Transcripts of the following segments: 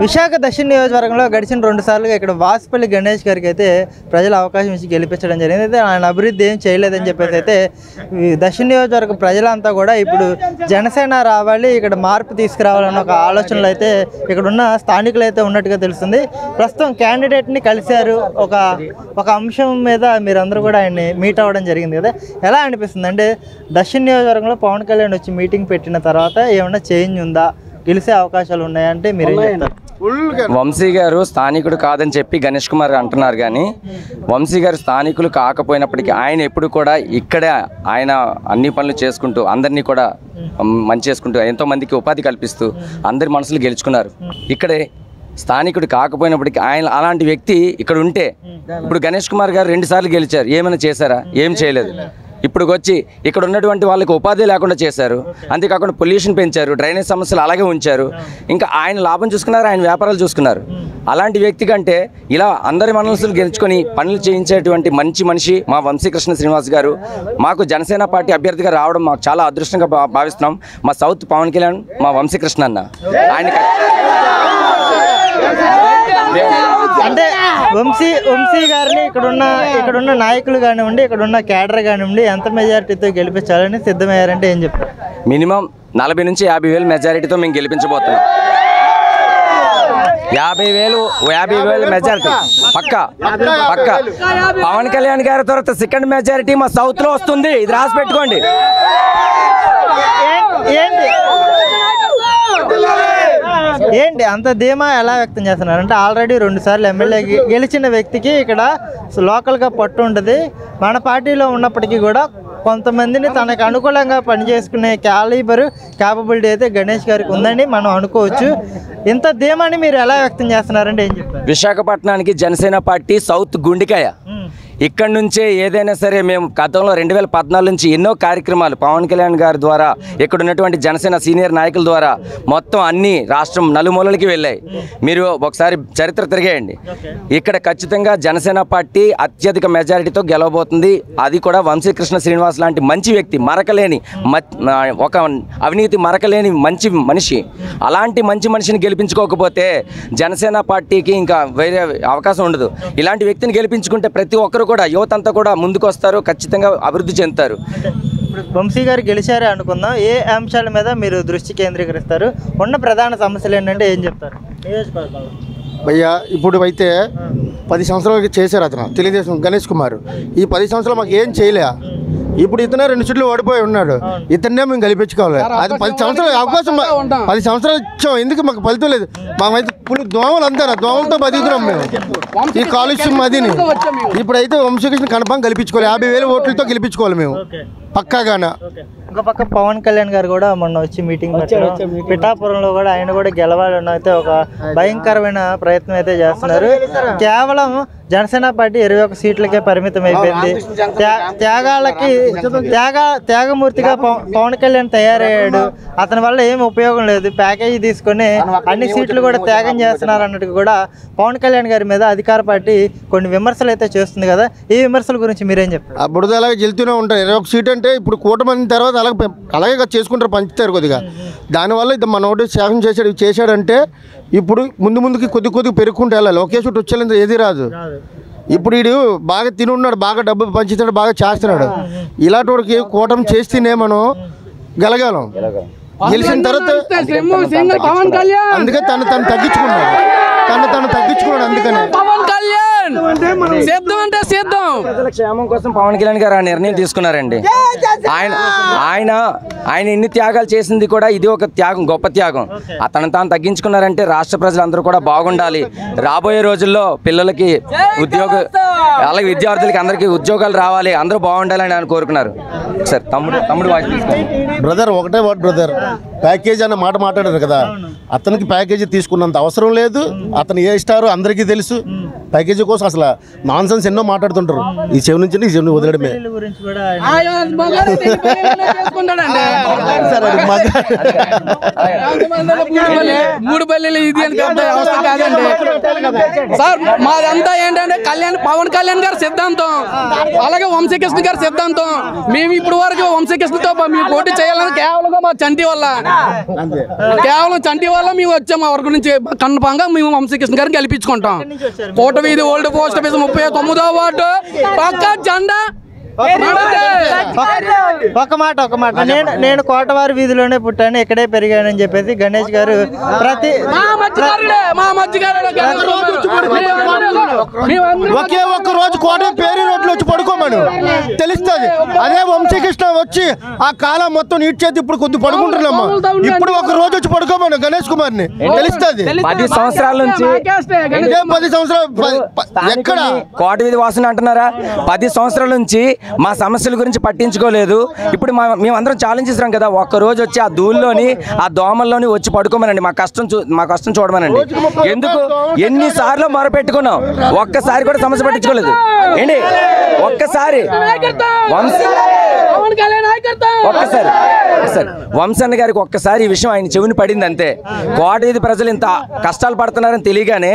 విశాఖ దక్షిణ నియోజకవర్గంలో గడిచిన 2 సార్లుగా ఇక్కడ వాసుపల్లి గణేష్ గారికి అయితే ప్రజలు అవకాశం ఇచ్చి గెలిపించడం జరిగింది. అయితే ఆయన అభివృద్ధి ఏం చేయలేదని చెప్పేసి అయితే దక్షిణ నియోజకవర్గ ప్రజలంతా కూడా ఇప్పుడు జనసేన రావాలి, ఇక్కడ మార్పు తీసుకురావాలన్న ఒక ఆలోచనలు అయితే ఇక్కడ ఉన్న స్థానికులు అయితే ఉన్నట్టుగా తెలుస్తుంది. ప్రస్తుతం క్యాండిడేట్ని కలిశారు, ఒక అంశం మీద మీరందరూ కూడా ఆయన్ని మీట్ అవ్వడం జరిగింది కదా, ఎలా అనిపిస్తుంది? అంటే దక్షిణ నియోజకవర్గంలో పవన్ కళ్యాణ్ వచ్చి మీటింగ్ పెట్టిన తర్వాత ఏమైనా చేంజ్ ఉందా, గెలిచే అవకాశాలు ఉన్నాయంటే మీరేం చెప్తారు? వంశీ గారు స్థానికుడు కాదని చెప్పి గణేష్ కుమార్ అంటున్నారు, కానీ వంశీ గారు స్థానికులు కాకపోయినప్పటికీ ఆయన ఎప్పుడు కూడా ఇక్కడే ఆయన అన్ని పనులు చేసుకుంటూ అందరినీ కూడా మంచి చేసుకుంటూ ఎంతో మందికి ఉపాధి కల్పిస్తూ అందరి మనసులు గెలుచుకున్నారు. ఇక్కడే స్థానికుడు కాకపోయినప్పటికీ ఆయన అలాంటి వ్యక్తి ఇక్కడ ఉంటే, ఇప్పుడు గణేష్ కుమార్ గారు 2 సార్లు గెలిచారు, ఏమైనా చేశారా? ఏం చేయలేదు. ఇప్పుడు వచ్చి ఇక్కడ ఉన్నటువంటి వాళ్ళకి ఉపాధి లేకుండా చేశారు, అంతేకాకుండా పొల్యూషన్ పెంచారు, డ్రైనేజ్ సమస్యలు అలాగే ఉంచారు. ఇంకా ఆయన లాభం చూసుకున్నారు, ఆయన వ్యాపారాలు చూసుకున్నారు. అలాంటి వ్యక్తి కంటే ఇలా అందరి మనసులు గెలుచుకొని పనులు చేయించేటువంటి మంచి మనిషి మా వంశీకృష్ణ శ్రీనివాస్ గారు. మాకు జనసేన పార్టీ అభ్యర్థిగా రావడం మాకు చాలా అదృష్టంగా భావిస్తున్నాం. మా సౌత్ పవన్ కళ్యాణ్, మా వంశీకృష్ణ అన్న ఆయన అంటే వంశీ గారిని ఇక్కడున్న నాయకులు కానివ్వండి, ఇక్కడున్న క్యాడర్ కానివ్వండి ఎంత మెజారిటీతో గెలిపించాలని సిద్ధమయ్యారంటే ఏం చెప్తారు? మినిమం 40 నుంచి 50,000 మెజారిటీతో మేము గెలిపించబోతున్నాం. 50,000 మెజారిటీ పక్కా. పవన్ కళ్యాణ్ గారి తర్వాత సెకండ్ మెజారిటీ మా సౌత్ లో వస్తుంది, ఇది రాసి పెట్టుకోండి. ఏంటి అంత ధీమా ఎలా వ్యక్తం చేస్తున్నారు? అంటే ఆల్రెడీ 2 సార్లు ఎమ్మెల్యే గెలిచిన వ్యక్తికి ఇక్కడ లోకల్గా పట్టు ఉంటుంది. మన పార్టీలో ఉన్నప్పటికీ కూడా కొంతమందిని తనకు అనుకూలంగా పనిచేసుకునే క్యాపబిలిటీ అయితే గణేష్ గారికి ఉందని మనం అనుకోవచ్చు. ఇంత ధీమాని మీరు ఎలా వ్యక్తం చేస్తున్నారంటే ఏం చెప్తారు? విశాఖపట్నానికి జనసేన పార్టీ సౌత్ గుండికాయ. ఇక్కడ నుంచే ఏదైనా సరే మేము గతంలో 2014 నుంచి ఎన్నో కార్యక్రమాలు పవన్ కళ్యాణ్ గారి ద్వారా, ఇక్కడ ఉన్నటువంటి జనసేన సీనియర్ నాయకుల ద్వారా మొత్తం అన్ని రాష్ట్రం నలుమూలలకి వెళ్ళాయి. మీరు ఒకసారి చరిత్ర తిరిగేయండి. ఇక్కడ ఖచ్చితంగా జనసేన పార్టీ అత్యధిక మెజారిటీతో గెలవబోతుంది. అది కూడా వంశీకృష్ణ శ్రీనివాస్ లాంటి మంచి వ్యక్తి, మరకలేని ఒక అవినీతి మరకలేని మంచి మనిషి. అలాంటి మంచి మనిషిని గెలిపించుకోకపోతే జనసేన పార్టీకి ఇంకా వేరే అవకాశం ఉండదు. ఇలాంటి వ్యక్తిని గెలిపించుకుంటే ప్రతి ఒక్కరు కూడా, యువత అంతా కూడా ముందుకు వస్తారు, ఖచ్చితంగా అభివృద్ధి చెందుతారు. ఇప్పుడు వంశీ గారు గెలిచారే అనుకుందాం, ఏ అంశాల మీద మీరు దృష్టి కేంద్రీకరిస్తారు? ఉన్న ప్రధాన సమస్యలు ఏంటంటే ఏం చెప్తారు? భయ్యా ఇప్పుడు అయితే 10 సంవత్సరాలకి చేశారు అతను తెలుగుదేశం గణేష్ కుమార్. ఈ 10 సంవత్సరాలు మాకు ఏం చేయలే. ఇప్పుడు ఇతనే 2 సీట్లు ఓడిపోయి ఉన్నాడు, ఇతన్నే మేము గెలిపించుకోవాలి. అది 10 సంవత్సరాలు అవకాశం, 10 సంవత్సరాలు ఇచ్చాం, ఎందుకు మాకు ఫలితం లేదు? మాకైతే పులి దోమలు అంటారా, దోమలతో బతుకుతున్నాం మేము. ఈ కాలుష్యం అదిని ఇప్పుడైతే వంశీకృష్ణ కన్ఫామ్ గెలిపించుకోవాలి. 50,000 ఓట్లతో గెలిపించుకోవాలి మేము పక్కాగానే. ఇంకో పక్క పవన్ కళ్యాణ్ గారు కూడా మొన్న వచ్చి మీటింగ్ పెట్టారు. పిఠాపురంలో కూడా ఆయన కూడా గెలవాలని అయితే ఒక భయంకరమైన ప్రయత్నం అయితే చేస్తున్నారు. కేవలం జనసేన పార్టీ 21 సీట్లకే పరిమితం అయిపోయింది. త్యాగమూర్తిగా పవన్ కళ్యాణ్ తయారయ్యాడు. అతని వల్ల ఏం ఉపయోగం లేదు. ప్యాకేజీ తీసుకొని అన్ని సీట్లు కూడా త్యాగం చేస్తున్నారు అన్నట్టు కూడా పవన్ కళ్యాణ్ గారి మీద అధికార పార్టీ కొన్ని విమర్శలు అయితే చేస్తుంది కదా, ఈ విమర్శల గురించి మీరేం చెప్తారు? అప్పుడు అలాగే గెలుతూనే ఉంటారు. 21 సీట్ అంటే ఇప్పుడు కూటమి తర్వాత అలాగే చేసుకుంటారు, పంచుతారు కొద్దిగా. దానివల్ల ఇది మన ఒకటి త్యాగం చేశాడంటే ఇప్పుడు ముందుకి కొద్ది పెరుగుకుంటూ వెళ్ళాలి. ఒకే చోటు వచ్చేంత ఏది రాదు. ఇప్పుడు వీడు బాగా తిని ఉన్నాడు, బాగా డబ్బు పంచుతాడు, బాగా చేస్తున్నాడు. ఇలాంటి వాడికి కూటమి చేస్తేనే మనం గెలగలం. గెలిచిన తర్వాత అందుకే తను తగ్గించుకున్నాడు, అందుకని ప్రజల క్షేమం కోసం పవన్ కళ్యాణ్ గారు ఆ నిర్ణయం తీసుకున్నారండి. ఆయన ఎన్ని త్యాగాలు చేసింది కూడా ఇది ఒక త్యాగం, గొప్ప త్యాగం. అతను తాను తగ్గించుకున్నారంటే రాష్ట్ర ప్రజలందరూ కూడా బాగుండాలి, రాబోయే రోజుల్లో పిల్లలకి అలాగే విద్యార్థులకి అందరికీ ఉద్యోగాలు రావాలి, అందరూ బాగుండాలని ఆయన కోరుకున్నారు. సార్ తమ్ముడు బ్రదర్ ఒకటే వర్డ్ బ్రదర్, ప్యాకేజీ అన్న మాట మాట్లాడారు కదా, అతనికి ప్యాకేజీ తీసుకున్నంత అవసరం లేదు. అతను ఏ ఇస్తారో అందరికీ తెలుసు. ప్యాకేజీ కోసం అసలు నాన్ సెన్స్ ఎన్నో మాట్లాడుతుంటారు. వస్తారు. ఈ చెవి నుంచి ఈ చెవిని వదలడమే. పెళ్లి గురించి కూడా మూడు పల్లెలు ఇది అని పెద్ద అవసరం కాదండి సార్. మాదంతా ఏంటంటే పవన్ కళ్యాణ్ గారి సిద్ధాంతం, అలాగే వంశీకృష్ణ గారి సిద్ధాంతం. మేము ఇప్పుడు వరకు వంశీకృష్ణతో మేము పోటీ చేయాలని కేవలం మా చంటి వల్ల, కేవలం చంటి వల్ల మేము వచ్చాం. మా వర్గం నుంచి కన్ఫామ్గా మేము వంశీకృష్ణ గారిని గెలిపించుకుంటాం. కోట వీధి ఓల్డ్ పోస్ట్ ఆఫీస్ 39వ వార్డు పక్క జెండా. ఒక మాట నేను కోటవారి వీధిలోనే పుట్టాను, ఇక్కడే పెరిగానని చెప్పేసి గణేష్ గారు ప్రతి ఒకే ఒక్క రోజు కోట పేరు రోడ్లు వచ్చి పడుకోమను తెలుస్తుంది. అదే వంశీకృష్ణ వచ్చి ఆ కాలం మొత్తం నీట్ చేతి ఇప్పుడు కొద్ది పడుకుంటున్నామా. ఇప్పుడు ఒక రోజు వచ్చి పడుకోమను గణేష్ కుమార్ ని తెలుస్తుంది. 10 సంవత్సరాల నుంచి 10 సంవత్సరాలు ఎక్కడ కోట వీధి వాసుని అంటున్నారా? 10 సంవత్సరాల నుంచి మా సమస్యల గురించి పట్టించుకోలేదు. ఇప్పుడు మేమందరం ఛాలెంజ్ చేస్తున్నాం కదా, ఒక్క రోజు వచ్చి ఆ ధూళిలోని ఆ దోమల్లోని వచ్చి పడుకోమనండి, మా కష్టం చూడమనండి. ఎందుకు ఎన్నిసార్లు మొరపెట్టుకున్నాం, ఒక్కసారి కూడా సమస్య పట్టించుకోలేదు ఏంటి? ఒక్కసారి వంశన్న గారికి ఒక్కసారి ఈ విషయం ఆయన చెవిని పడింది అంతే. కోట వీధి ప్రజలు ఇంత కష్టాలు పడుతున్నారని తెలియగానే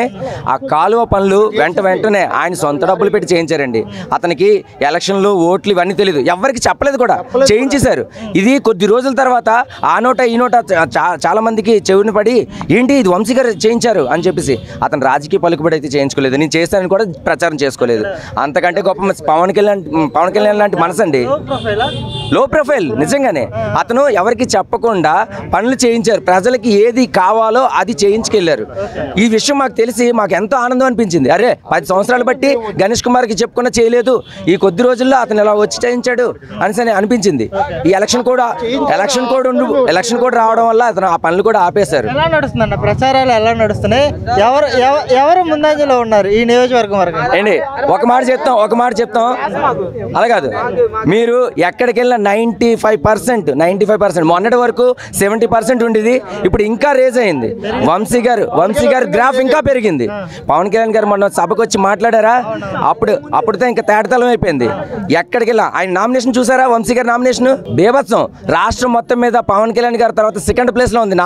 ఆ కాలువ పనులు వెంటనే ఆయన సొంత డబ్బులు పెట్టి చేయించారండి. అతనికి ఎలక్షన్లు ఓట్లు ఇవన్నీ తెలియదు, ఎవరికి చెప్పలేదు కూడా, చేయించేశారు. ఇది కొద్ది రోజుల తర్వాత ఆ నోట ఈ నోట చాలా మందికి చెవిని పడి ఏంటి ఇది వంశీ గారు చేయించారు అని చెప్పేసి అతను రాజకీయ పలుకుబడి అయితే చేయించుకోలేదు, నేను చేస్తానని కూడా ప్రచారం చేసుకోలేదు. అంతకంటే గొప్ప పవన్ కళ్యాణ్ లాంటి మనసు అండి. లో ప్రొఫైల్ నిజంగానే. అతను ఎవరికి చెప్పకుండా పనులు చేయించారు, ప్రజలకి ఏది కావాలో అది చేయించుకెళ్ళారు. ఈ విషయం మాకు తెలిసి మాకు ఎంతో ఆనందం అనిపించింది. అరే 10 సంవత్సరాలు బట్టి గణేష్ కుమార్కి చెప్పుకున్నా చేయలేదు, ఈ కొద్ది రోజుల్లో అతను ఇలా వచ్చి చేయించాడు అని అనిపించింది. ఈ ఎలక్షన్ కోడ్ రావడం వల్ల అతను ఆ పనులు కూడా ఆపేశారు. ఎలా నడుస్తుందన్న ప్రచారాలు, ఎలా నడుస్తున్నాయి? ఎవరు ముందంజలో ఉన్నారు ఈ నియోజకవర్గం వరకు? ఏంటి ఒక మాట చెప్తాం అలా కాదు. మీరు ఎక్కడికి వెళ్ళినా 95% మొన్నటి వరకు 70% ఉండేది, ఇప్పుడు ఇంకా రేజ్ అయింది. వంశీ గారు గ్రాఫ్ ఇంకా పెరిగింది. పవన్ కళ్యాణ్ గారు మొన్న సభకు వచ్చి మాట్లాడారా, అప్పుడుతో ఇంకా తేటతలం అయిపోయింది. ఎక్కడికి వెళ్ళా ఆయన నామినేషన్ చూసారా? వంశీ గారి నామినేషన్ బేభత్సం. రాష్ట్రం మొత్తం మీద పవన్ కళ్యాణ్ గారి తర్వాత 2nd ప్లేస్ లో ఉంది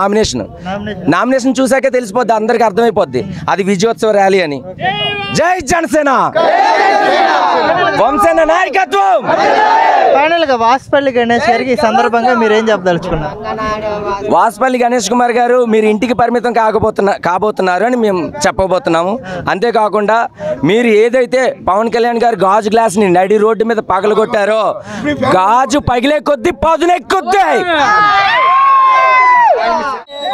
నామినేషన్ చూసాకే తెలిసిపోద్ది, అందరికి అర్థమైపోద్ది అది విజయోత్సవ ర్యాలీ అని. జై జనసేన, వంశన్న నాయకత్వం. ఫైనల్ గా వాసుపల్లి గణేష్ గారికి ఈ సందర్భంగా మీరు ఏం చెప్పదలుచుకున్నారు? వాసుపల్లి గణేష్ కుమార్ గారు మీరు ఇంటికి పరిమితం కాబోతున్నారు అని మేము చెప్పబోతున్నాము. అంతేకాకుండా మీరు ఏదైతే పవన్ కళ్యాణ్ గారు గాజు గ్లాస్ ని నడి రోడ్డు మీద పగలగొట్టారో, గాజు పగిలే కొద్దీ పదునెక్కుద్ది.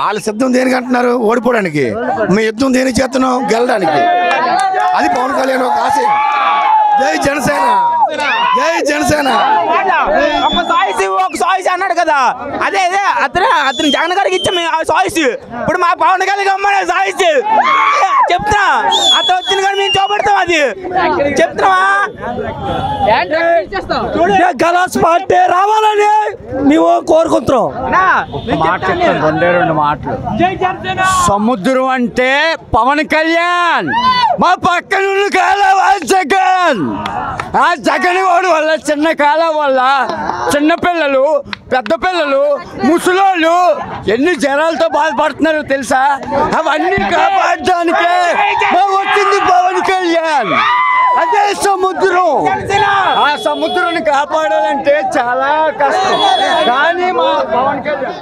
వాళ్ళ శబ్దం దేనికి అంటున్నారు? ఓడిపోవడానికి. మీ యుద్ధం దేనికి చేస్తున్నాం? గెలడానికి. అది పవన్ కళ్యాణ్ ఒక ఆశయం. జై జనసేన, జై జనసేన. ఒక సాయిస్ అన్నాడు కదా, అదే అతను జగన్ గారికి ఇచ్చాము సాయిస్. ఇప్పుడు మా పవన్ కళ్యాణ్ అమ్మాడు సాయిస్ చెప్తున్నా, అతను వచ్చిన కానీ మేము చూపెడతాం. అది చెప్తున్నావా? గలాస్ పార్టీ రావాలని మేము కోరుకుంటున్నాం. రెండు మాటలు. సముద్రం అంటే పవన్ కళ్యాణ్, మా పక్కన జగన్. ఆ జగన్ వాడు వల్ల చిన్న కాలం వల్ల చిన్న పిల్లలు, పెద్ద పిల్లలు, ముసలోళ్ళు ఎన్ని జనాలతో బాధపడుతున్నారు తెలుసా? అవన్నీ కాపాడడానికే వచ్చింది పవన్ కళ్యాణ్. అదే సముద్రం. ఆ సముద్రాన్ని కాపాడాలంటే చాలా కష్టం, కానీ మా పవన్ కళ్యాణ్